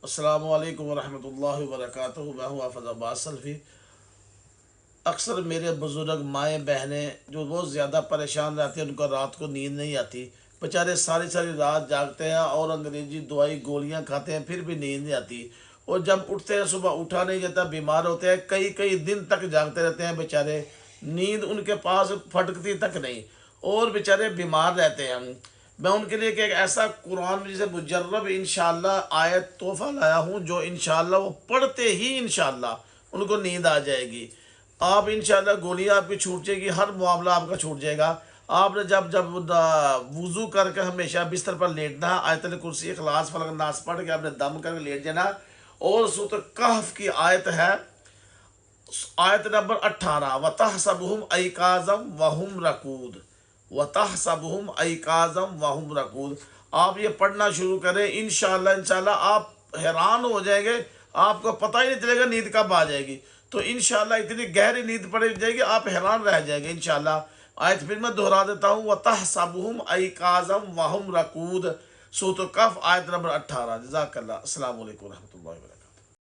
السلام علیکم ورحمۃ اللہ وبرکاتہ۔ میں ہوں حافظ عباس سلفی۔ اکثر میرے بزرگ مائیں بہنیں جو بہت زیادہ پریشان رہتے ہیں، ان کو رات کو نیند نہیں آتی، بیچارے ساری ساری رات جاگتے ہیں اور انگریزی دوائی گولیاں کھاتے ہیں، پھر بھی نیند نہیں آتی، اور جب اٹھتے ہیں صبح اٹھا نہیں جاتا، بیمار ہوتے ہیں، کئی کئی دن تک جاگتے رہتے ہیں بیچارے، نیند ان کے پاس پھٹکتی تک نہیں، اور بیچارے بیمار رہتے ہیں۔ میں ان کے لیے کہ ایک ایسا قرآن جسے مجرب انشاءاللہ آیت تحفہ لایا ہوں، جو انشاءاللہ وہ پڑھتے ہی انشاءاللہ ان کو نیند آ جائے گی۔ آپ انشاءاللہ گولیاں آپ کی چھوٹ جائے گی، ہر معاملہ آپ کا چھوٹ جائے گا۔ آپ نے جب جب وضو کر کے ہمیشہ بستر پر لیٹنا ہے، آیت الکرسی اخلاص فلق ناس پڑھ کے آپ نے دم کر کے لیٹ جانا، اور سورۃ کہف کی آیت ہے، آیت نمبر 18، وَتَحْسَبُهُمْ أَيْقَاظًا وَهُمْ رَقُودٌ وَتَحْسَبُهُمْ أَيْقَاظًا وَهُمْ رَقُودٌ۔ آپ یہ پڑھنا شروع کریں، انشاءاللہ آپ حیران ہو جائیں گے، آپ کو پتہ ہی نہیں چلے گا نیند کب آ جائے گی۔ تو انشاءاللہ اتنی گہری نیند پڑ جائے گی، آپ حیران رہ جائیں گے انشاءاللہ۔ آیت پھر میں دہرا دیتا ہوں، وَتَحْسَبُهُمْ أَيْقَاظًا وَهُمْ رَقُودٌ، سورۃ کہف آیت نمبر 18۔ جزاک اللہ۔ السلام علیکم ورحمۃ اللہ وبرکاتہ۔